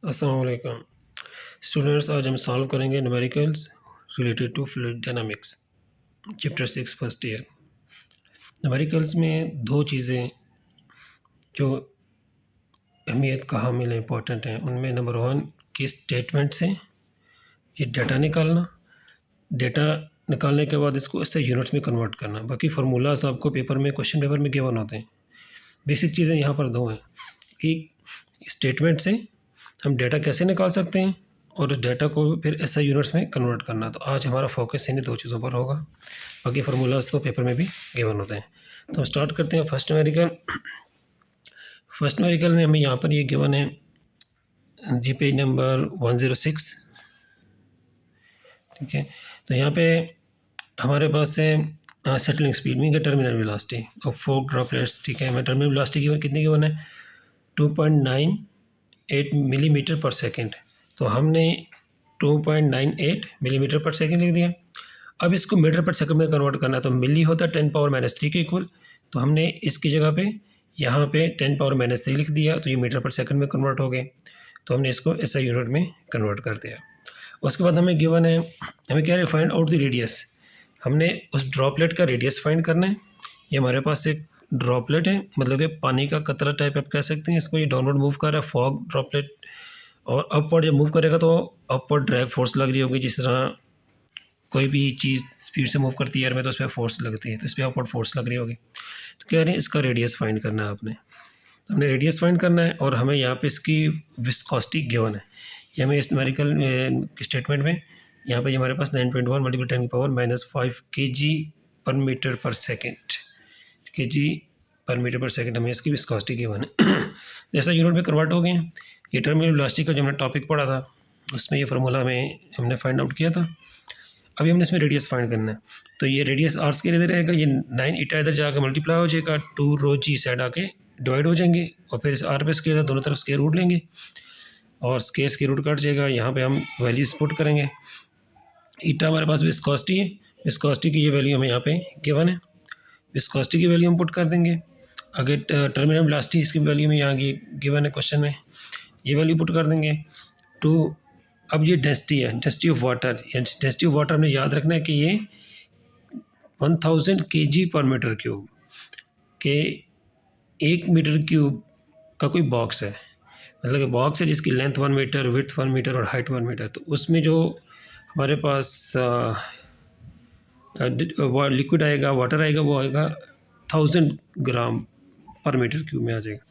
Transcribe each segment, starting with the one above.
अस्सलाम वालेकुम स्टूडेंट्स। आज हम सॉल्व करेंगे numericals related to fluid dynamics chapter 6 first year. न्यूमेरिकल्स में दो चीज़ें जो अहमियत का हामिल है, इंपॉर्टेंट हैं, उनमें नंबर वन की स्टेटमेंट से ये डाटा निकालना, डाटा निकालने के बाद इसको इससे यूनिट्स में कन्वर्ट करना। बाकी फार्मूलाज आपको पेपर में, क्वेश्चन पेपर में गिवन होते हैं। बेसिक चीज़ें यहाँ पर दो हैं कि स्टेटमेंट से हम डाटा कैसे निकाल सकते हैं और उस डाटा को फिर एसआई यूनिट्स में कन्वर्ट करना। तो आज हमारा फोकस इन्हीं दो चीज़ों पर होगा। बाकी फार्मूलाज तो पेपर में भी गिवन होते हैं। तो हम स्टार्ट करते हैं फर्स्ट न्यूमेरिकल में हमें यहाँ पर ये गिवन है जी पेज नंबर 106। ठीक है, तो यहाँ पे हमारे पास है settling speed mean terminal velocity और फोक ड्रॉपलेट्स। ठीक है, हमें टर्मिनल वेलोसिटी कितनी गिवन है 2.98 मिलीमीटर पर सेकेंड। तो हमने 2.98 मिलीमीटर पर सेकेंड लिख दिया। अब इसको मीटर पर सेकंड में कन्वर्ट करना है तो मिली होता है 10⁻³ के इक्वल। तो हमने इसकी जगह पे यहाँ पे 10⁻³ लिख दिया, तो ये मीटर पर सेकंड में कन्वर्ट हो गए। तो हमने इसको ऐसा यूनिट में कन्वर्ट कर दिया। उसके बाद हमें गिवन है, हमें क्या है, फाइंड आउट द रेडियस। हमने उस ड्रॉपलेट का रेडियस फाइंड करना है। ये हमारे पास एक ड्रॉपलेट है, मतलब कि पानी का कतरा टाइप आप कह सकते हैं इसको। ये डाउनवर्ड मूव कर रहा है, फॉग ड्रॉपलेट, और अपवर्ड जब मूव करेगा तो अपवर्ड ड्रैग फोर्स लग रही होगी। जिस तरह कोई भी चीज़ स्पीड से मूव करती है एयर में तो उस पर फोर्स लगती है, तो इस पर अपवर्ड फोर्स लग रही होगी। तो कह रहे हैं इसका रेडियस फाइंड करना है आपने। तो हमने रेडियस फाइंड करना है और हमें यहाँ पे इसकी विस्कोसिटी गिवन है। ये हमें इस न्यूमेरिकल स्टेटमेंट में यहाँ पे हमारे पास 9.1 × 10⁻⁻5 kg/मीटर/सेकेंड, kg/मीटर/सेकेंड हमें इसकी विस्कोसिटी गिवन है। जैसा यूनिट में कन्वर्ट हो गए हैं। ये टर्मिनल वेलोसिटी का जो हमने टॉपिक पढ़ा था उसमें ये फार्मूला में हमने फाइंड आउट किया था। अभी हमने इसमें रेडियस फाइंड करना है। तो ये रेडियस आर्स के लिए रहेगा, ये 9 ईटा इधर जाकर मल्टीप्लाई हो जाएगा, 2 रो जी साइड आके डिवाइड हो जाएंगे और फिर इस आर पे स्केयर दोनों तरफ स्केयर रूट लेंगे और स्केयर रूट कट जाएगा। यहाँ पे हम वैल्यूज पुट करेंगे। ईटा हमारे पास विस्कोसिटी है, विस्कोसिटी की ये वैल्यू हमें यहाँ पे गिवन है, विस्कोसिटी की वैल्यू हम पुट कर देंगे। अगर टर्मिनल वेलोसिटी इसकी वैल्यू में यहाँ गिवन है क्वेश्चन में, ये वैल्यू पुट कर देंगे। टू अब ये डेंसिटी है, density of water. Density of water हमने याद रखना है कि ये 1000 kg/मीटर³ के 1 मीटर क्यूब का कोई बॉक्स है, मतलब कि बॉक्स है जिसकी लेंथ 1 मीटर, विड्थ 1 मीटर और हाइट 1 मीटर। तो उसमें जो हमारे पास लिक्विड आएगा, वाटर आएगा, वो आएगा 1000 ग्राम/मीटर³ में आ जाएगा।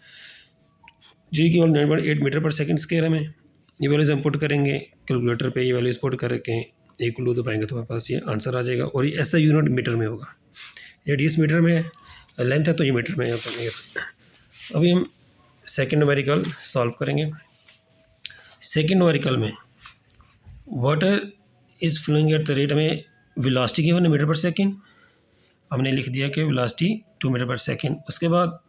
जी की 9.8 मीटर/सेकेंड स्केयर हमें ये वैल्यूज हम पुट करेंगे कैलकुलेटर पे। ये वैल्यूज पुट करके एक लू तो पाएंगे तो हमारे पास ये आंसर आ जाएगा। और ये ऐसा यूनिट मीटर में होगा, रेडियस मीटर में है, लेंथ है तो ये मीटर में है। अभी हम सेकंड न्यूमेरिकल सॉल्व करेंगे। सेकंड न्यूमेरिकल में water is flowing at the rate, हमें वेलोसिटी गिवन है मीटर/सेकेंड, हमने लिख दिया कि वेलोसिटी 2 मीटर/सेकेंड। उसके बाद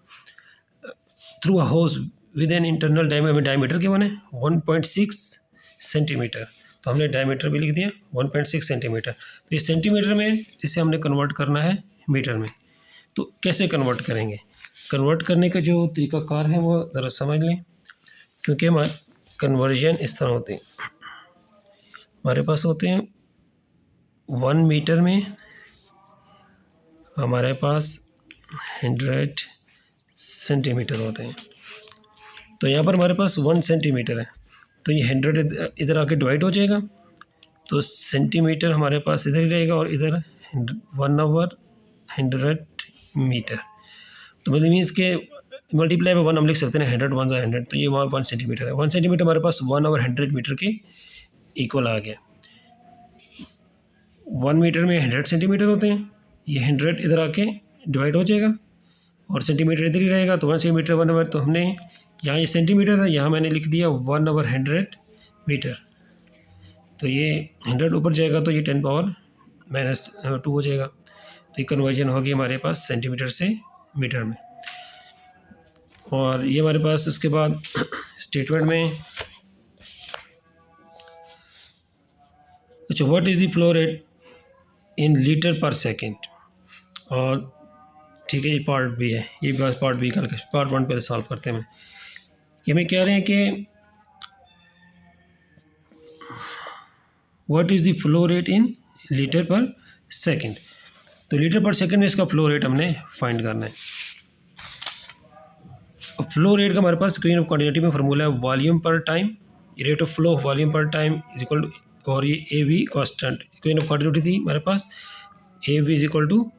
थ्रू अ होस with an internal diameter given है 1.6 सेंटीमीटर। तो हमने डायमीटर भी लिख दिया 1.6 सेंटीमीटर। तो ये सेंटीमीटर में जिसे हमने कन्वर्ट करना है मीटर में। तो कैसे कन्वर्ट करेंगे, कन्वर्ट करने का जो तरीक़ाकार है वो ज़रा समझ लें, क्योंकि हमारे कन्वर्जन इस तरह होते हैं। हमारे पास होते हैं 1 मीटर में हमारे पास 100 सेंटीमीटर होते हैं। तो यहाँ पर हमारे पास 1 सेंटीमीटर है, तो ये 100 इधर आके डिवाइड हो जाएगा, तो सेंटीमीटर हमारे पास इधर ही रहेगा और इधर 1/100 मीटर। तो मतलब मीन्स के मल्टीप्लाई में 1 हम लिख सकते हैं, 100 1 100, तो ये वहाँ 1 सेंटीमीटर है। 1 सेंटीमीटर हमारे पास 1/100 मीटर के इक्वल आ गया। 1 मीटर में 100 सेंटीमीटर होते हैं, ये 100 इधर आके डिवाइड हो जाएगा और सेंटीमीटर इधर ही रहेगा, तो 1 सेंटीमीटर 1/, तो हमने यहाँ ये सेंटीमीटर है, यहाँ मैंने लिख दिया 1/100 मीटर। तो ये 100 ऊपर जाएगा तो ये 10⁻⁻2 हो जाएगा। तो ये कन्वर्जन होगी हमारे पास सेंटीमीटर से मीटर में। और ये हमारे पास उसके बाद स्टेटमेंट में, अच्छा, what is the flow rate in litre per second. और ठीक है, ये पार्ट बी है, ये बस पार्ट बी का, पार्ट 1 पहले सॉल्व करते हैं। ये हमें कह रहे हैं कि what is the flow rate in litre पर सेकेंड। तो लीटर पर सेकेंड में इसका फ्लो रेट हमने फाइंड करना है। फ्लो रेट का हमारे पास क्वेश्चन ऑफ क्वांटिटी में फार्मूला है volume per time, rate of flow of volume per time is equal to, और ये A V constant question of quantity थी हमारे पास, A V is equal to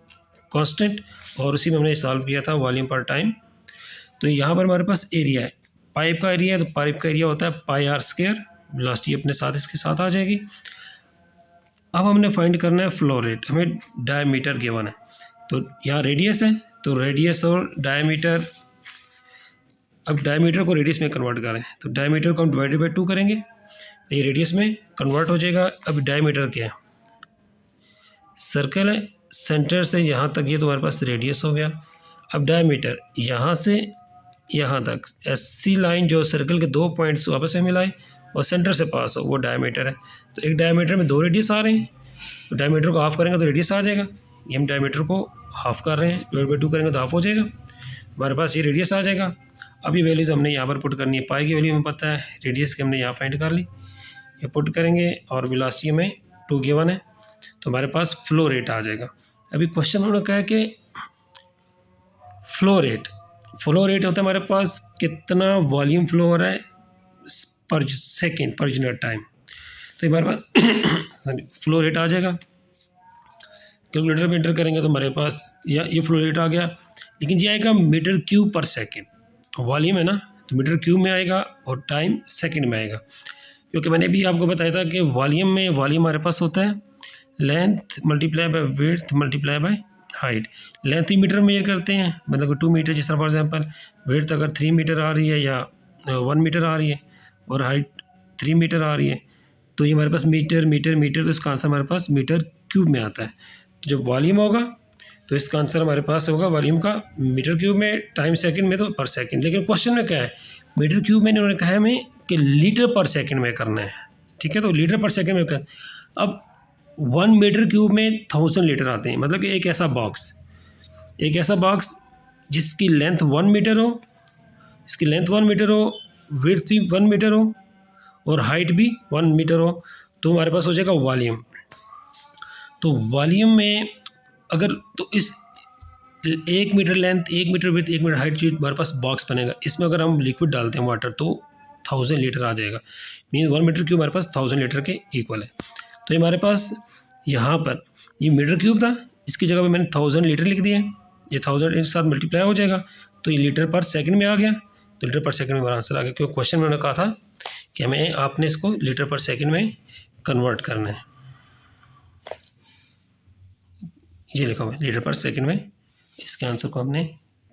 constant, और उसी में हमने सॉल्व किया था वॉल्यूम पर टाइम। तो यहाँ पर हमारे पास एरिया है, पाइप का एरिया है, तो पाइप का एरिया होता है पाई आर स्क्वायर, लास्ट ये अपने साथ इसके साथ आ जाएगी। अब हमने फाइंड करना है फ्लो रेट, हमें डायमीटर गिवन है, तो यहाँ रेडियस है, तो रेडियस और डायमीटर, अब डायमीटर को रेडियस में कन्वर्ट करें, तो डायमीटर को हम डिवाइडेड बाई 2 करेंगे, तो ये रेडियस में कन्वर्ट हो जाएगा। अब डायमीटर क्या है, सर्कल है, सेंटर से यहाँ तक ये तो हमारे पास रेडियस हो गया। अब डायमीटर यहाँ से यहाँ तक एससी लाइन जो सर्कल के 2 पॉइंट्स आपस में मिलाए और सेंटर से पास हो, वो डायमीटर है। तो एक डायमीटर में 2 रेडियस आ रहे हैं, तो डायमीटर को हाफ करेंगे तो रेडियस आ जाएगा, ये हम डायमीटर को हाफ कर रहे हैं, डिवाइड बाई 2 करेंगे तो हाफ हो जाएगा, हमारे पास ये रेडियस आ जाएगा। अब ये वैल्यूज़ हमने यहाँ पर पुट करनी है, पाई की वैल्यू हमें पता है, रेडियस की हमने यहाँ फाइंड कर ली, ये पुट करेंगे और वेलोसिटी में 2 गिवन है, तो हमारे पास फ्लो रेट आ जाएगा। अभी क्वेश्चन उन्होंने कहा है कि फ्लो रेट होता है हमारे पास कितना वॉल्यूम फ्लो हो रहा है पर सेकेंड पर यूनिट टाइम, तो हमारे पास फ्लो रेट आ जाएगा। कैलकुलेटर में एंटर करेंगे तो हमारे पास ये फ्लो रेट आ गया, लेकिन ये आएगा मीटर क्यूब पर सेकेंड, वॉल्यूम है ना, तो मीटर क्यूब में आएगा और टाइम सेकंड में आएगा, क्योंकि मैंने भी आपको बताया था कि वॉल्यूम हमारे पास होता है length multiply by width multiply by height. Length ही मीटर में मेजर करते हैं, मतलब 2 मीटर, जिस तरह फॉर एग्जांपल विड्थ अगर 3 मीटर आ रही है या 1 मीटर आ रही है और हाइट 3 मीटर आ रही है, तो ये हमारे पास मीटर मीटर मीटर, तो इसका आंसर हमारे पास मीटर क्यूब में आता है। तो जब वॉल्यूम होगा तो इसका आंसर हमारे पास होगा वॉल्यूम का मीटर क्यूब में, टाइम सेकंड में तो पर सेकंड। लेकिन क्वेश्चन में क्या है, मीटर क्यूब में इन्होंने कहा है हमें कि लीटर पर सेकंड में करना है, ठीक है, तो लीटर पर सेकंड में कर। अब 1 मीटर क्यूब में 1000 लीटर आते हैं, मतलब कि एक ऐसा बॉक्स जिसकी लेंथ 1 मीटर हो, इसकी लेंथ 1 मीटर हो, विड्थ भी 1 मीटर हो और हाइट भी 1 मीटर हो, तो हमारे पास हो जाएगा वॉल्यूम। तो वॉल्यूम में अगर तो इस 1 metre length, 1 metre width, 1 metre height हमारे पास बॉक्स बनेगा, इसमें अगर हम लिक्विड डालते हैं वाटर तो 1000 लीटर आ जाएगा, मीन 1 मीटर क्यूब हमारे पास 1000 लीटर के इक्वल है। तो ये हमारे पास यहाँ पर ये मीटर क्यूब था, इसकी जगह पे मैंने 1000 लीटर लिख दिया, ये 1000 के साथ मल्टीप्लाई हो जाएगा, तो ये लीटर पर सेकंड में आ गया, तो लीटर पर सेकंड में हमारा आंसर आ गया, क्योंकि क्वेश्चन में उन्होंने कहा था कि हमें आपने इसको लीटर पर सेकंड में कन्वर्ट करना है, ये लिखा हुआ है लीटर पर सेकंड में, इसके आंसर को हमने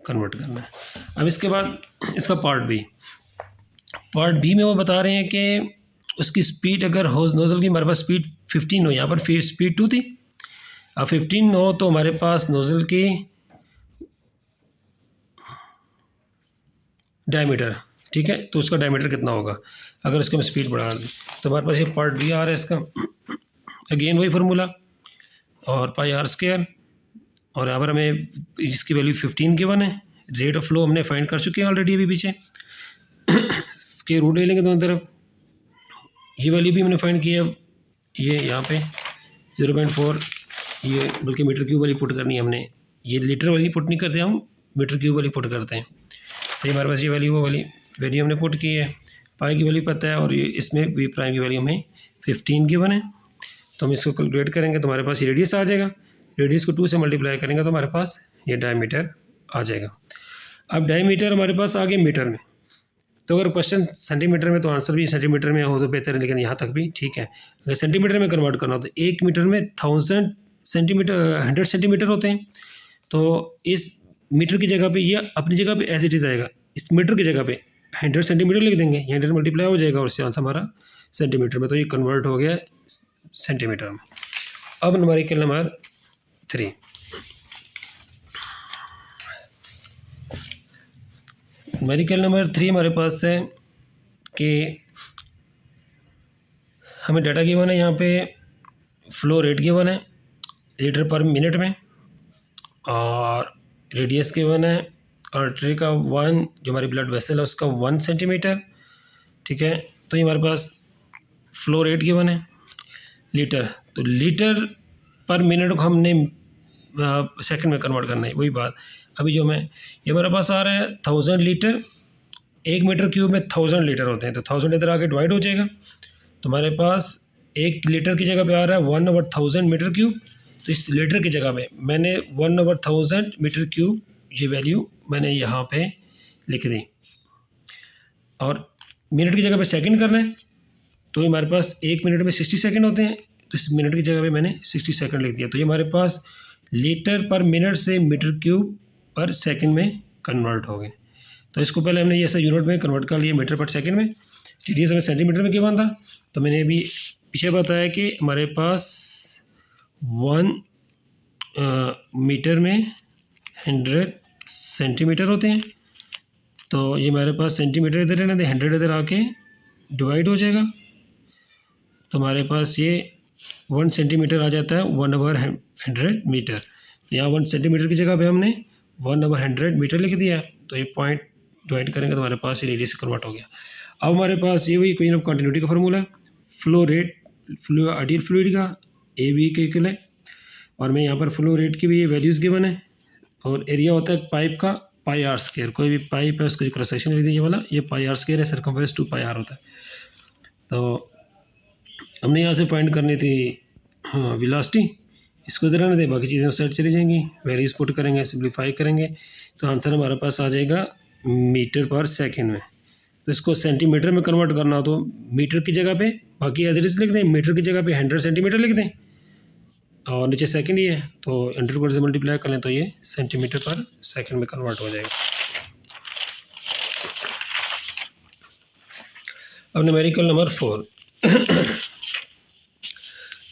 कन्वर्ट करना है। अब इसके बाद इसका पार्ट बी में वो बता रहे हैं कि उसकी स्पीड अगर होज नोजल की हमारे पास स्पीड 15 हो, यहाँ पर स्पीड 2 थी, अब 15 हो तो हमारे पास नोजल की डायमीटर, ठीक है, तो उसका डायमीटर कितना होगा अगर उसको हम स्पीड बढ़ा दें, तो हमारे पास ये पार्ट बी आ रहा है इसका, अगेन वही फार्मूला और पाई आर स्क्वायर, और यहाँ पर हमें इसकी वैल्यू 15 गिवन है, रेट ऑफ फ्लो हमने फाइंड कर चुके हैं ऑलरेडी अभी पीछे, इसके रूट ले लेंगे दोनों तरफ, ये वैल्यू भी हमने फाइंड की है, ये यहाँ पे 0.4, ये बल्कि मीटर क्यूब वाली पुट करनी है हमने, ये लीटर वाली पुट नहीं करते, हम मीटर क्यूब वाली पुट करते हैं। तो हमारे पास ये वैल्यू वो वाली वैल्यू हमने पुट की है, पाई की वैल्यू पता है, और ये इसमें वी प्राइम की वैल्यू हमें 15 गिवन है, तो हम इसको कैलकुलेट करेंगे तो हमारे पास ये रेडियस आ जाएगा, रेडियस को 2 से मल्टीप्लाई करेंगे तो हमारे पास ये डायमीटर आ जाएगा। अब डायमीटर हमारे पास आ गए मीटर में, तो अगर क्वेश्चन सेंटीमीटर में तो आंसर भी सेंटीमीटर में हो तो बेहतर है, लेकिन यहाँ तक भी ठीक है। अगर सेंटीमीटर में कन्वर्ट करना हो तो 1 मीटर में 1000 सेंटीमीटर 100 सेंटीमीटर होते हैं, तो इस मीटर की जगह पे ये अपनी जगह पे एज इट इज़ आएगा, इस मीटर की जगह पे 100 सेंटीमीटर लिख देंगे, 100 मल्टीप्लाई हो जाएगा और उससे आंसर हमारा सेंटीमीटर में, तो ये कन्वर्ट हो गया सेंटीमीटर में। अब न्यूमेरिकल नंबर 3, न्यूमेरिकल नंबर 3 हमारे पास है कि हमें डाटा गिवन है, यहाँ पे फ्लो रेट गिवन है लीटर पर मिनट में, और रेडियस गिवन है आर्टरी का 1, जो हमारी ब्लड वेसल है उसका 1 सेंटीमीटर, ठीक है, तो ये हमारे पास फ्लो रेट गिवन है, लीटर, तो लीटर पर मिनट को हमने सेकंड में कन्वर्ट करना है। वही बात अभी जो मैं ये मेरे पास आ रहा है 1000 लीटर, 1 मीटर क्यूब में 1000 लीटर होते हैं, तो 1000 इधर आके डिवाइड हो जाएगा, तो हमारे पास 1 लीटर की जगह पे आ रहा है 1/1000 मीटर क्यूब। तो इस लीटर की जगह में मैंने 1/1000 मीटर क्यूब ये वैल्यू मैंने यहाँ पे लिख दी, और मिनट की जगह पे सेकंड करना है, तो हमारे पास 1 मिनट में 60 सेकंड होते हैं, तो इस मिनट की जगह पे मैंने 60 सेकंड लिख दिया। तो ये हमारे पास लीटर पर मिनट से मीटर क्यूब पर सेकंड में कन्वर्ट हो गए। तो इसको पहले हमने ये ऐसा यूनिट में कन्वर्ट कर लिया मीटर पर सेकंड में, TDS हमें सेंटीमीटर में गिवन था, तो मैंने अभी पीछे बताया कि हमारे पास 1 मीटर में 100 सेंटीमीटर होते हैं, तो ये हमारे पास सेंटीमीटर इधर है ना, 100 इधर आके डिवाइड हो जाएगा, तो हमारे पास ये 1 सेंटीमीटर आ जाता है 1/100 मीटर। तो यहाँ 1 सेंटीमीटर की जगह पे हमने 1/100 मीटर लिख दिया है, तो ये पॉइंट डिवाइड करेंगे तो हमारे पास ये रेडियस कन्वर्ट हो गया। अब हमारे पास ये वही इक्वेशन ऑफ कंटिन्यूटी का फार्मूला है, फ्लो रेट आइडियल फ्लूइड का AB के इक्वल है, और मैं यहाँ पर फ्लो रेट की भी ये वैल्यूज़ गिवन है, और एरिया होता है पाइप का πr²। कोई भी पाइप है उसको क्रॉस सेक्शन लिख दीजिए वाला, ये πr² है, सरकमफेरेंस 2πr होता है। तो हमने यहाँ से फाइंड करनी थी वेलोसिटी, इसको इधर रहने दें, बाकी चीज़ें उस साइड चली जाएंगी, वैल्यूज पुट करेंगे, सिंप्लीफाई करेंगे, तो आंसर हमारे पास आ जाएगा मीटर पर सेकंड में। तो इसको सेंटीमीटर में कन्वर्ट करना हो तो मीटर की जगह पे बाकी एज इट इज लिख दें, मीटर की जगह पे 100 सेंटीमीटर लिख दें, और नीचे सेकंड ही है तो 100 से मल्टीप्लाई कर लें तो ये सेंटीमीटर पर सेकंड में कन्वर्ट हो जाएगा। अब न्यूमेरिकल नंबर 4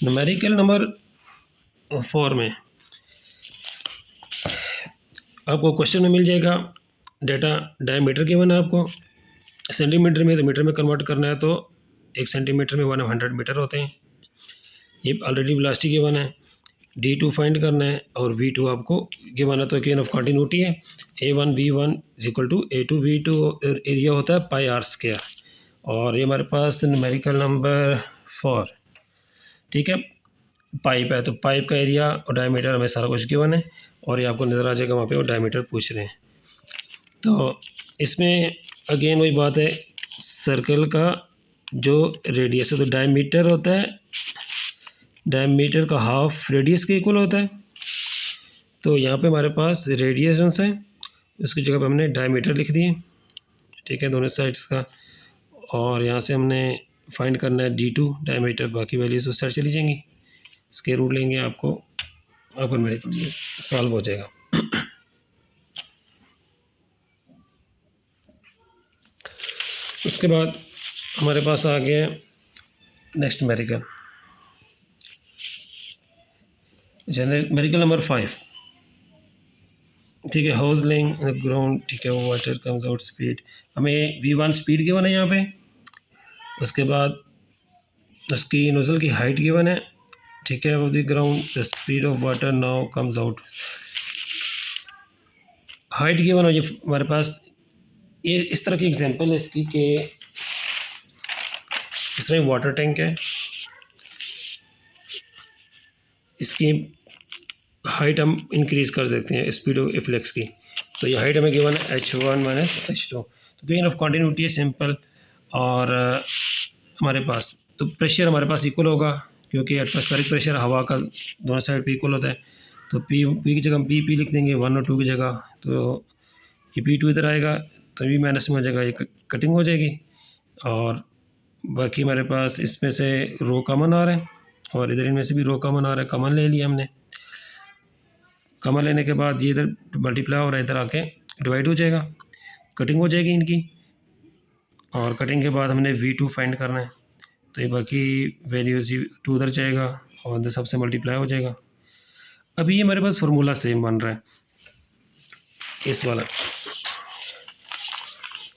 न्यूमेरिकल नंबर 4 में आपको क्वेश्चन में मिल जाएगा डेटा डायमीटर गिवन है आपको, सेंटीमीटर में तो मीटर में कन्वर्ट करना है, तो 1 सेंटीमीटर में 1/100 मीटर होते हैं। ये ऑलरेडी वेलोसिटी गिवन है, D2 फाइंड करना है, और V2 आपको गिवन है, तो इक्वेशन ऑफ कंटिन्यूटी है A1 V1 = A2 V2, area होता है πr², और ये हमारे पास न्यूमेरिकल नंबर 4, ठीक है। पाइप है तो पाइप का एरिया और डायमीटर हमें सारा कुछ गिवन है, और ये आपको नज़र आ जाएगा वहाँ पे वो डायमीटर पूछ रहे हैं। तो इसमें अगेन वही बात है, सर्कल का जो रेडियस है तो डायमीटर होता है, डायमीटर का हाफ रेडियस के इक्वल होता है, तो यहाँ पे हमारे पास रेडियस है, उसकी जगह पे हमने डायमीटर लिख दिए, ठीक है, दोनों साइड्स का, और यहाँ से हमने फाइंड करना है D2 डायमीटर, बाकी वैल्यूज उस साइड चली जाएंगी, स्क्वायर रूट लेंगे आपको अपन मेरे लिए सॉल्व हो जाएगा। उसके बाद हमारे पास आ गया नेक्स्ट न्यूमेरिकल, न्यूमेरिकल नंबर 5, ठीक है। हाउस लेइंग ग्राउंड, ठीक है, वाटर कम्स आउट स्पीड, हमें V1 स्पीड गिवन है यहाँ पे, उसके बाद उसकी नोजल की हाइट गिवन है, ठीक है, of the ground the speed of water now comes out, height given है। ये हमारे पास ये इस तरह की एग्जांपल है इसकी कि इस तरह वाटर टैंक है, इसकी हाइट हम इंक्रीज़ कर देते हैं स्पीड ऑफ इफ्लेक्स की, तो ये हाइट हमें गिवन है h1 - h2, तो इक्वेशन ऑफ कंटिन्यूटी है सिंपल, और हमारे पास तो प्रेशर हमारे पास इक्वल होगा, क्योंकि एटमॉस्फेरिक प्रेशर हवा का दोनों साइड पे इक्वल होता है, तो P की जगह हम P लिख देंगे 1 और 2 की जगह, तो ये P2 इधर आएगा तो भी माइनस में हो जाएगा, ये कटिंग हो जाएगी, और बाकी हमारे पास इसमें से रो कॉमन आ रहा है, और इधर इनमें से भी रो कॉमन आ रहा है, कॉमन ले लिया हमने, कॉमन लेने के बाद ये इधर मल्टीप्लाई हो रहा है, इधर आके डिवाइड हो जाएगा, कटिंग हो जाएगी इनकी, और कटिंग के बाद हमने V2 फाइंड करना है, तो ये बाकी वैल्यूज 2 उधर जाएगा और इधर सबसे मल्टीप्लाई हो जाएगा। अभी ये हमारे पास फार्मूला सेम बन रहा है इस वाला,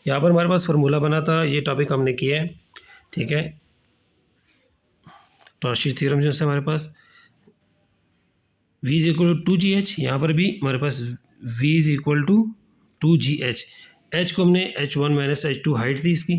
यहाँ पर हमारे पास फार्मूला बना था, ये टॉपिक हमने किया है, ठीक है, टॉर्शी थ्योरम जो है हमारे पास V = 2GH, यहाँ पर भी हमारे पास V = 2GH, H को हमने h1 - h2 हाइट थी इसकी,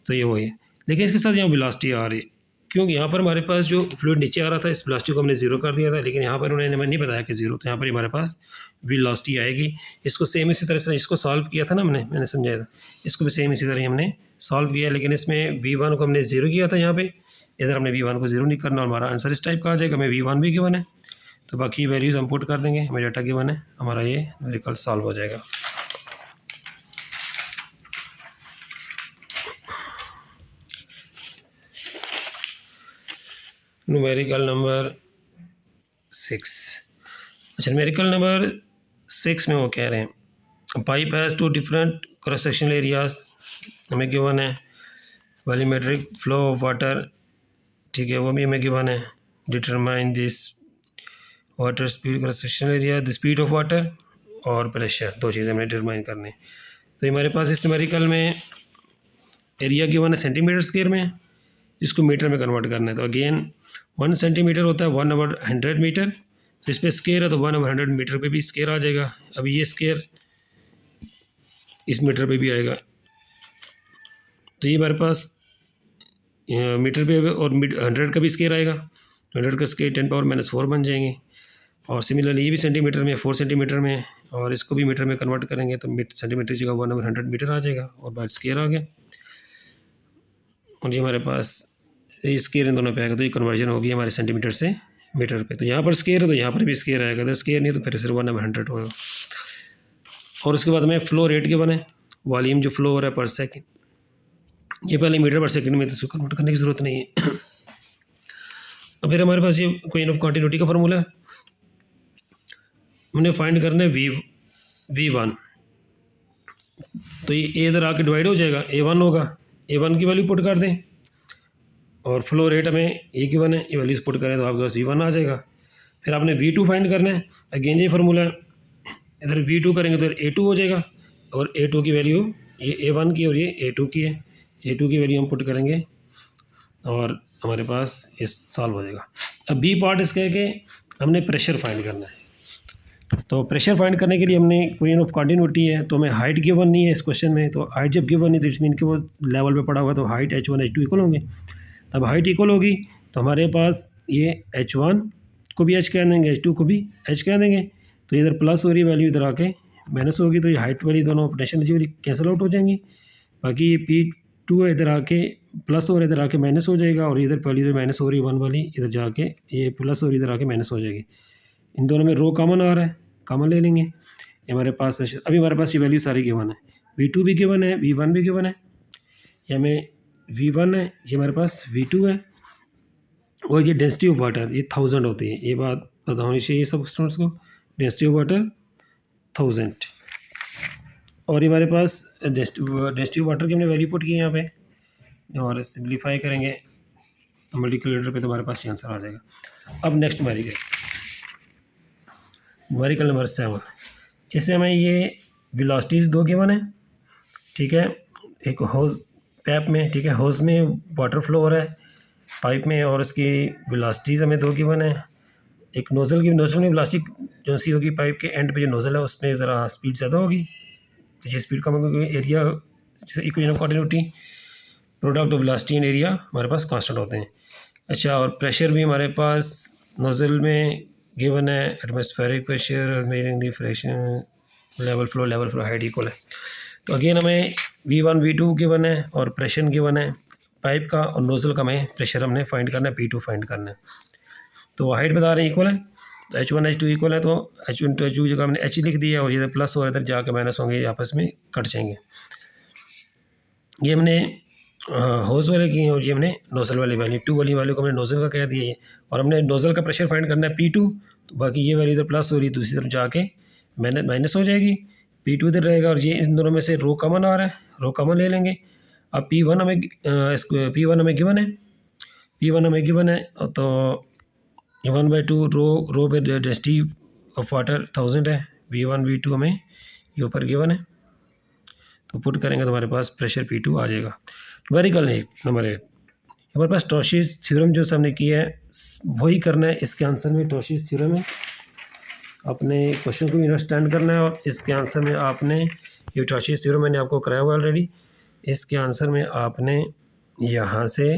तो ये वही है, लेकिन इसके साथ यहाँ वेलोसिटी आ रही है, क्योंकि यहाँ पर हमारे पास जो फ्लूइड नीचे आ रहा था इस वेलोसिटी को हमने ज़ीरो कर दिया था, लेकिन यहाँ पर उन्होंने हमें नहीं बताया कि ज़ीरो, तो यहाँ पर हमारे पास वेलोसिटी आएगी। इसको सेम इसी तरह से इसको सॉल्व किया था ना मैंने समझाया था, इसको भी सेम इसी तरह ही हमने सॉल्व किया, लेकिन इसमें V1 को हमने ज़ीरो किया था यहाँ पे, इधर हमने V1 को ज़ीरो नहीं करना और हमारा आंसर इस टाइप का आ जाएगा। हमें V1 भी गिवन है, तो बाकी वैल्यूज़ हम पुट कर देंगे, हमें डाटा गिवन है, हमारा ये न्यूमेरिकल सॉल्व हो जाएगा। Numerical number 6। अच्छा, न्यूमेरिकल नंबर 6 में वो कह रहे हैं pipe has two different cross sectional areas, हमें गिवन है। वॉल्यूमेट्रिक फ्लो ऑफ वाटर, ठीक है, वो भी हमें गिवन है। Determine this water speed cross sectional area, the speed of water और प्रेशर, दो चीज़ें हमें डिटरमाइन करनी। तो हमारे पास इस न्यूमेरिकल में एरिया गिवन है सेंटीमीटर स्क्वायर में, जिसको मीटर में कन्वर्ट करना है। तो अगेन 1 सेंटीमीटर होता है 1/100 मीटर, तो इस पर स्क्वायर है तो 1/100 मीटर पे भी स्क्वायर आ जाएगा। अभी ये स्क्वायर इस मीटर पे भी आएगा, तो ये हमारे पास मीटर पे और 100 का भी स्क्वायर आएगा, 100 का स्क्वायर 10⁻⁻4 बन जाएंगे। और सिमिलरली ये भी सेंटीमीटर में 4 सेंटीमीटर में, और इसको भी मीटर में कन्वर्ट करेंगे तो सेंटीमीटर की जगह 1/100 मीटर आ जाएगा और बाहर स्क्वायर आ गया। और ये हमारे पास ये स्क्वायर इन दोनों पे आएगा, तो ये कन्वर्जन होगी हमारे सेंटीमीटर से मीटर पे। तो यहाँ पर स्क्वायर है तो यहाँ पर भी स्क्वायर आएगा, तो स्क्वायर नहीं तो फिर सिर्फ 1/100 होगा। और उसके बाद हमें फ्लो रेट के बने, वॉल्यूम जो फ्लो हो रहा है पर सेकेंड, ये पहले मीटर पर सेकंड में, तो इसको कन्वर्ट करने की ज़रूरत नहीं है। अब फिर हमारे पास ये क्वेश्चन ऑफ कंटिन्यूटी का फार्मूला है, हमने फाइंड करना है V1, तो ये इधर आके डिवाइड हो जाएगा, A1 होगा, A1 की वैल्यू पुट कर दें, और फ्लो रेट हमें ये गिवन है, ये वैल्यूज पुट करें तो आपके पास V1 आ जाएगा। फिर आपने V2 फाइंड करना है, अगेन ये फार्मूला है, इधर V2 करेंगे तो इधर A2 हो जाएगा, और A2 की वैल्यू ये A1 की और ये A2 की है, A2 की वैल्यू हम पुट करेंगे और हमारे पास ये सॉल्व हो जाएगा। अब बी पार्ट इसका है कि हमने प्रेशर फाइंड करना है। तो प्रेशर फाइंड करने के लिए हमने क्वेश्चन ऑफ कंटिन्यूटी है, तो हमें हाइट गिवन नहीं है इस क्वेश्चन में, तो हाइट जब गिवन नहीं तो इट्स मीन कि वो लेवल पे पड़ा हुआ, तो हाइट H1 H2 इक्वल होंगे। तब हाइट इक्वल होगी तो हमारे पास ये H1 को भी H कह देंगे, H2 को भी H कह देंगे, तो इधर प्लस हो रही वैल्यू इधर आके माइनस होगी, तो ये हाइट वाली दोनों पोटेंशियल वाली कैंसिल आउट हो जाएंगी। बाकी ये P2 है इधर आके प्लस हो रहा है, इधर आके माइनस हो जाएगा, और इधर पहली इधर माइनस हो रही है 1 वाली, इधर जाके ये प्लस हो रही है, इधर आके माइनस हो जाएगी। इन दोनों में रो कॉमन आ रहा है, कॉमन ले लेंगे। हमारे पास प्रेशर अभी हमारे पास ये वैल्यू सारी गिवन है, V2 भी गिवन है, V1 भी गिवन है, ये हमें V1 है, ये हमारे पास V2 है, और ये डेंसिटी ऑफ वाटर ये 1000 होती है, ये बात पता होनी चाहिए सब स्टूडेंट्स को, डेंसिटी ऑफ वाटर 1000। और ये हमारे पास डेंसिटी ऑफ वाटर की हमने वैल्यू पुट की है यहाँ पे, और सिंप्लीफाई करेंगे मल्टीप्लिकेटर पे तो हमारे पास ये आंसर आ जाएगा। अब नेक्स्ट न्यूमेरिकल नंबर 7, इसमें हमें ये वेलोसिटीज़ दो गिवन है, ठीक है, एक होज पैप में, ठीक है, होज में वाटर फ्लो हो रहा है पाइप में, और उसकी वेलोसिटीज़ हमें दो गिवन है। एक नोज़ल में वेलोसिटी जो सी होगी पाइप के एंड पे जो नोज़ल है उसमें ज़रा स्पीड ज़्यादा होगी, तो ये स्पीड कम होगी क्योंकि एरिया जैसे equation of continuity product of velocity and area हमारे पास कांस्टेंट होते हैं। अच्छा, और प्रेशर भी हमारे पास नोज़ल में गिवन है, atmospheric pressure measuring the fraction level flow height equal है। तो अगेन हमें V1 V2 गिवन है और प्रेशर गिवन है पाइप का, और नोज़ल का हमें प्रेशर हमने फाइंड करना है, P2 फाइंड करना है। तो हाइट बता रहे हैं इक्वल है, तो H1 H2 इक्वल है, तो H1 to H2 जगह हमने H लिख दिया, और इधर प्लस और इधर जाकर माइनस होंगे, आपस में कट जाएंगे। ये हमने होज वाले की, और ये हमने नोज़ल वाली वैल्यू 2 वाली वैल्यू को हमने नोज़ल का कह दिया है, और हमने नोज़ल का प्रेशर फाइंड करना है P2, तो बाकी ये वैल्यू इधर प्लस हो रही है, दूसरी तरफ जाके माइनस हो जाएगी, P2 इधर रहेगा, और ये इन दोनों में से रो कॉमन आ रहा है, रो कॉमन ले लेंगे। अब P1 हमें गिवन है, तो 1/2 रो पे डेंसिटी ऑफ वाटर 1000 है, V1 V2 हमें ये ऊपर गिवन है, तो पुट करेंगे तो हमारे पास प्रेशर P2 आ जाएगा। न्यूमेरिकल नंबर 8, हमारे पास टॉर्शियस थ्योरम जो हमने किया है वही करना है इसके आंसर में। टॉर्शियस थ्योरम है, अपने क्वेश्चन को भी अंडरस्टैंड करना है, और इसके आंसर में आपने ये टॉर्शियस थ्योरम मैंने आपको कराया हुआ ऑलरेडी, इसके आंसर में आपने यहाँ से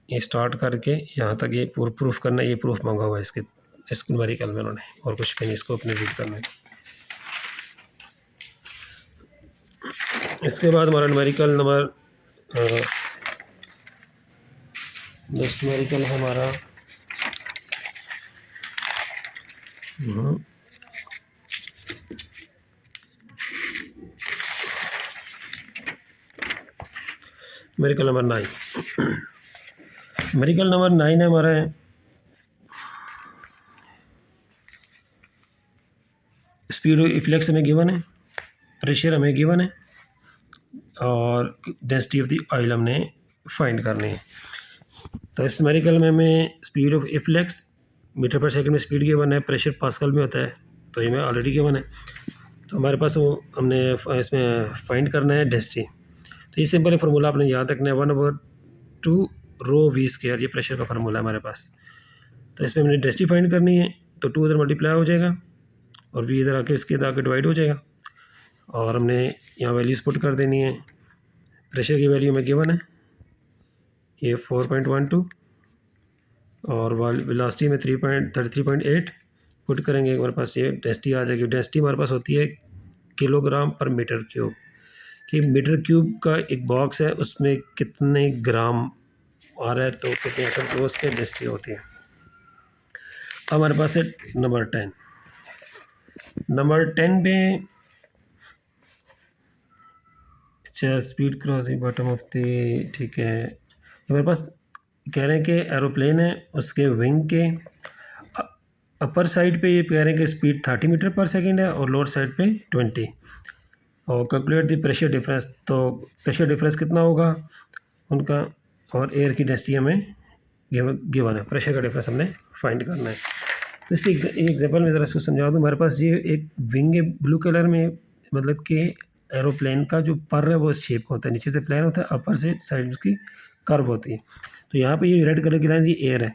ये स्टार्ट करके यहाँ तक ये प्रूफ करना है, ये प्रूफ मांगा हुआ है इसको न्यूमेरिकल में उन्होंने, और कुछ भी नहीं, इसको अपने रीड करना है। इसके बाद हमारा न्यूमेरिकल नंबर नेक्स्ट न्यूमेरिकल है हमारा न्यूमेरिकल नंबर 9। न्यूमेरिकल नंबर 9 है हमारा है स्पीड ऑफ इफ्लेक्स हमें गिवन है, प्रेशर हमें गिवन है, और डेंसिटी ऑफ द ऑयल हमने फाइंड करनी है। तो इस न्यूमेरिकल में हमें स्पीड ऑफ इफ्लेक्स मीटर पर सेकंड में स्पीड गिवन है, प्रेशर पास्कल में होता है, तो ये में ऑलरेडी गिवन है। तो हमारे पास वो हमने इसमें फाइंड करना है डेंसिटी। तो ये सिंपल है, फार्मूला आपने याद रखना है 1/2 रो वी स्क्वायर, ये प्रेशर का फार्मूला है हमारे पास। तो इसमें हमने डेंसिटी फाइंड करनी है, तो 2 इधर मल्टीप्लाई हो जाएगा और वी इधर आके इसके इधर आके डिवाइड हो जाएगा, और हमने यहाँ वैल्यूज़ पुट कर देनी है। प्रेशर की वैल्यू में गिवन है ये 4.12 और वेलोसिटी में 33.8 पुट करेंगे, हमारे पास ये डेंसिटी आ जाएगी। डेंसिटी हमारे पास होती है किलोग्राम पर मीटर क्यूब, कि मीटर क्यूब का एक बॉक्स है उसमें कितने ग्राम आ रहा है, तो कितने एटम तो उसके डेंसिटी होती है। हमारे पास है नंबर 10। नंबर 10 पे अच्छा speed crossing bottom of the, ठीक है, हमारे पास कह रहे हैं कि एरोप्लेन है, उसके विंग के अपर साइड पे ये कह रहे हैं कि स्पीड 30 मीटर पर सेकंड है और लोअर साइड पे 20, और कैलकुलेट द प्रेशर डिफरेंस। तो प्रेशर डिफरेंस कितना होगा उनका, और एयर की डेंसिटी हमें गिवन है, प्रेशर का डिफरेंस हमने फाइंड करना है। तो इसी एग्जांपल में ज़रा इसको समझा दूँ। हमारे पास ये एक विंग है ब्लू कलर में, मतलब कि एरोप्लेन का जो पर है वो शेप होता है, नीचे से प्लेन होता है, अपर से साइड उसकी कर्व होती है। तो यहाँ पे ये रेड कलर की लाइन ये एयर है,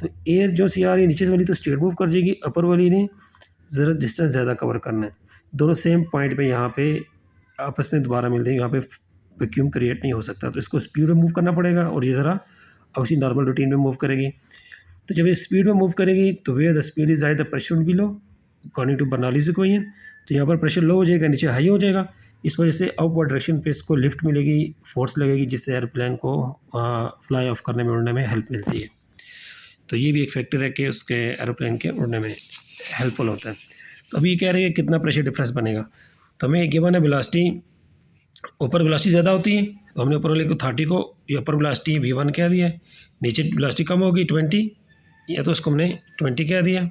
तो एयर जो सी आ रही है नीचे वाली तो स्ट्रेट मूव कर जाएगी, अपर वाली ने ज़रा डिस्टेंस ज़्यादा कवर करना है। दोनों सेम पॉइंट पे यहाँ पे आपस में दोबारा मिल जाएंगे, यहाँ पे वैक्यूम क्रिएट नहीं हो सकता, तो इसको स्पीड में मूव करना पड़ेगा, और ये ज़रा उसी नॉर्मल रूटीन में मूव करेगी। तो जब ये स्पीड में मूव करेगी तो where the speed is high the pressure will be low according to Bernoulli's equation. तो यहाँ पर प्रेशर लो हो जाएगा, नीचे हाई हो जाएगा, इस वजह से अपवर्ड डायरेक्शन पे इसको लिफ्ट मिलेगी, फोर्स लगेगी, जिससे एयरप्लेन को फ्लाई ऑफ करने में उड़ने में हेल्प मिलती है। तो ये भी एक फैक्टर है कि उसके एरोप्लेन के उड़ने में हेल्पफुल होता है। तो अभी ये कह रहे हैं कितना प्रेशर डिफरेंस बनेगा, तो हमें एक गिवन है वेलोसिटी, ऊपर वेलोसिटी ज़्यादा होती है, तो हमने ऊपर वाले को 30 को ये अपर वेलोसिटी v1 कह दिया, नीचे वेलोसिटी कम होगी 20, या तो उसको हमने 20 कह दिया,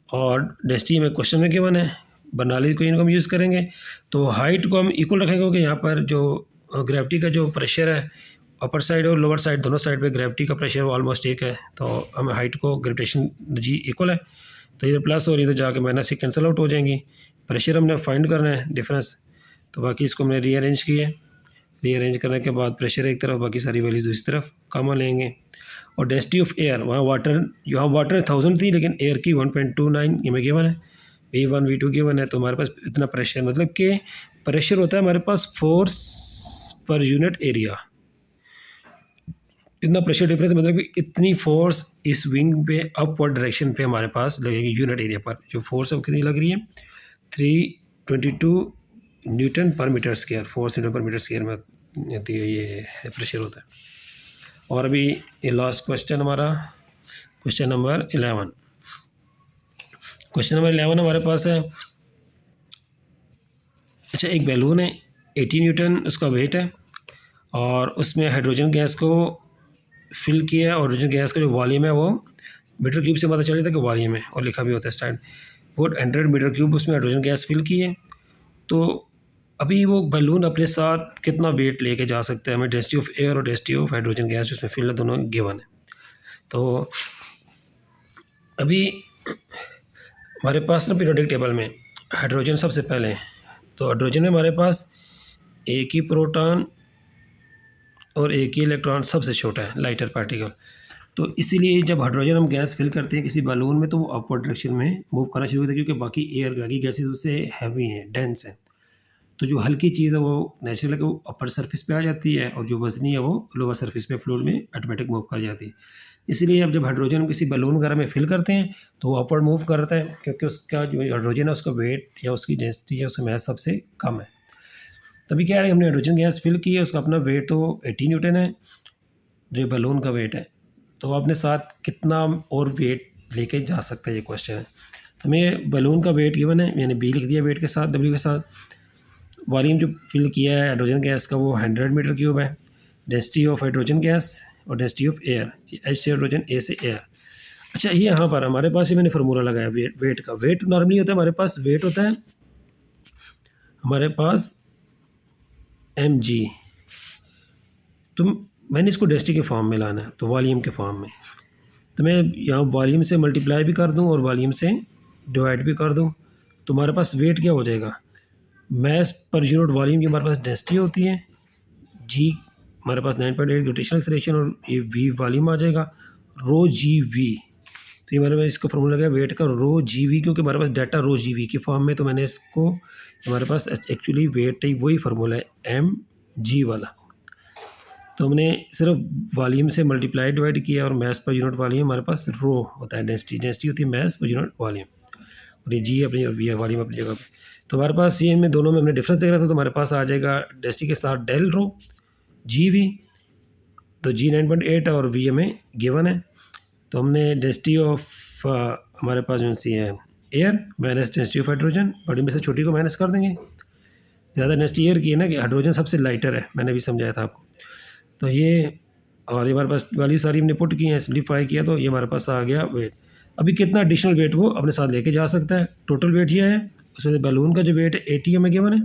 और डेंसिटी में क्वेश्चन में गिवन है, बर्नौली को इनको हम यूज़ करेंगे। तो हाइट को हम इक्वल रखेंगे, क्योंकि यहाँ पर जो ग्रेविटी का जो प्रेशर है अपर साइड और लोअर साइड दोनों साइड पे ग्रेविटी का प्रेशर वो ऑलमोस्ट एक है, तो हम हाइट को ग्रेविटेशन जी इक्वल है, तो इधर प्लस और इधर जाके माइनस से कैंसिल आउट हो जाएंगी। प्रेशर हमने फाइंड करना है डिफरेंस, तो बाकी इसको हमने रीअरेंज किया है, रीअरेंज करने के बाद प्रेशर एक तरफ, बाकी सारी वैल्यूज दूसरी तरफ कॉमन लेंगे। और डेंसिटी ऑफ एयर, वहाँ वाटर 1000 थी, लेकिन एयर की 1.29 ये में गिवन है, v1 v2 गिवन है, तो हमारे पास इतना प्रेशर, मतलब कि प्रेशर होता है हमारे पास फोर्स पर यूनिट एरिया, इतना प्रेशर डिफरेंस, मतलब कि इतनी फोर्स इस विंग पे अपवर्ड डायरेक्शन पे हमारे पास लगेगी यूनिट एरिया पर। जो फोर्स अब कितनी लग रही है 322 न्यूटन पर मीटर स्क्वायर, फोर्स न्यूटन पर मीटर स्क्वायर में ये प्रेशर होता है। और अभी ये लास्ट क्वेश्चन हमारा क्वेश्चन नंबर 11। क्वेश्चन नंबर 11 हमारे पास है, अच्छा एक बैलून है 80 न्यूटन उसका वेट है, और उसमें हाइड्रोजन गैस को फिल किया, और हाइड्रोजन गैस का जो वॉल्यूम है वो मीटर क्यूब से पता चल जाता है कि वॉल्यूम है, और लिखा भी होता है स्टार्ट वो 100 मीटर क्यूब उसमें हाइड्रोजन गैस फिल की है। तो अभी वो बैलून अपने साथ कितना वेट लेके जा सकता है, हमें डेंसिटी ऑफ एयर और डेंसिटी ऑफ हाइड्रोजन गैस उसमें फिल है, दोनों गिवन है। तो अभी हमारे पास ना पीरियोडिक टेबल में हाइड्रोजन सबसे पहले है, तो हाइड्रोजन में हमारे पास एक ही प्रोटॉन और एक ही इलेक्ट्रॉन सबसे छोटा है, लाइटर पार्टिकल। तो इसीलिए जब हाइड्रोजन हम गैस फिल करते हैं किसी बैलून में, तो वो अपवर्ड डायरेक्शन में मूव करना शुरू होता है, क्योंकि बाकी एयर बाकी गैसेज उससे हैवी हैं, डेंस हैं। तो जो हल्की चीज़ है वो नेचुरल है कि वो अपर सरफेस पे आ जाती है और जो वज़नी है वो लोअर सरफेस पे फ्लूइड में ऑटोमेटिक मूव कर जाती है। इसलिए अब जब हाइड्रोजन किसी बलून वगैरह में फिल करते हैं तो वो अपवर्ड मूव करता है, क्योंकि उसका जो हाइड्रोजन है उसका वेट या उसकी डेंसिटी या उसका मास सबसे कम है। तभी क्या है, हमने हाइड्रोजन गैस फिल की है, उसका अपना वेट तो 80 न्यूटन है जो बलून का वेट है, तो अपने साथ कितना और वेट लेके जा सकते हैं, ये क्वेश्चन है। तो हमें बलून का वेट गिवन है, मैंने बी लिख दिया वेट के साथ, डब्ल्यू के साथ। वॉल्यूम जो फिल किया है हाइड्रोजन गैस का वो 100 मीटर क्यूब है। डेंसिटी ऑफ हाइड्रोजन गैस और डेंसिटी ऑफ एयर, एच से हाइड्रोजन, ए से एयर। अच्छा, ये यहाँ पर हमारे पास ही मैंने फार्मूला लगाया वेट का। वेट नॉर्मली होता है हमारे पास, वेट होता है हमारे पास mg, तो मैंने इसको डेंसिटी के फॉर्म में लाना है, तो वॉल्यूम के फॉर्म में। तो मैं यहाँ वॉल्यूम से मल्टीप्लाई भी कर दूँ और वॉल्यूम से डिवाइड भी कर दूँ, तो हमारे पास वेट क्या हो जाएगा, मास पर यूनिट वॉल्यूम की हमारे पास डेंसिटी होती है, जी हमारे पास 9.8 ग्रेविटेशनल एक्सेलरेशन और ये वी वॉल्यूम आ जाएगा, रो जी वी। तो ये हमारे पास इसका फॉर्मूला गया वेट का रो जी वी, क्योंकि हमारे पास डाटा रो जी वी की फॉर्म में, तो मैंने इसको हमारे पास एक्चुअली वेट ही वही फार्मूला है एम जी वाला। तो हमने सिर्फ वॉल्यूम से मल्टीप्लाई डिवाइड किया और मास पर यूनिट वॉल्यूम हमारे पास रो होता है, डेंसिटी होती है मास पर यूनिट वॉल्यूम, और ये जी अपनी और वी वॉल्यूम अपनी जगह पे। तो हमारे पास ये इनमें दोनों में हमने डिफरेंस देख रहा था, तो हमारे पास आ जाएगा डेंसिटी के साथ डेल रो जी वी, तो जी 9.8 और वी हमें गिवन है। तो हमने डेंसिटी ऑफ हमारे पास जो सी है air minus density of hydrogen, बड़ी में से छोटी को माइनस कर देंगे। ज़्यादा डेंसिटी एयर की है ना, कि हाइड्रोजन सबसे लाइटर है, मैंने भी समझाया था आपको। तो ये और ये हमारे पास वाली सारी हमने पुट की हैं, सिम्प्लीफाई किया, तो ये हमारे पास आ गया वेट। अभी कितना एडिशनल वेट वो अपने साथ लेके जा सकता है, टोटल वेट ये है, उसमें से बैलून का जो वेट है 80 हमें गिवन है,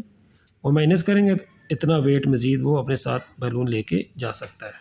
वो माइनस करेंगे तो इतना वेट मज़ीद वो अपने साथ बैलून लेके जा सकता है।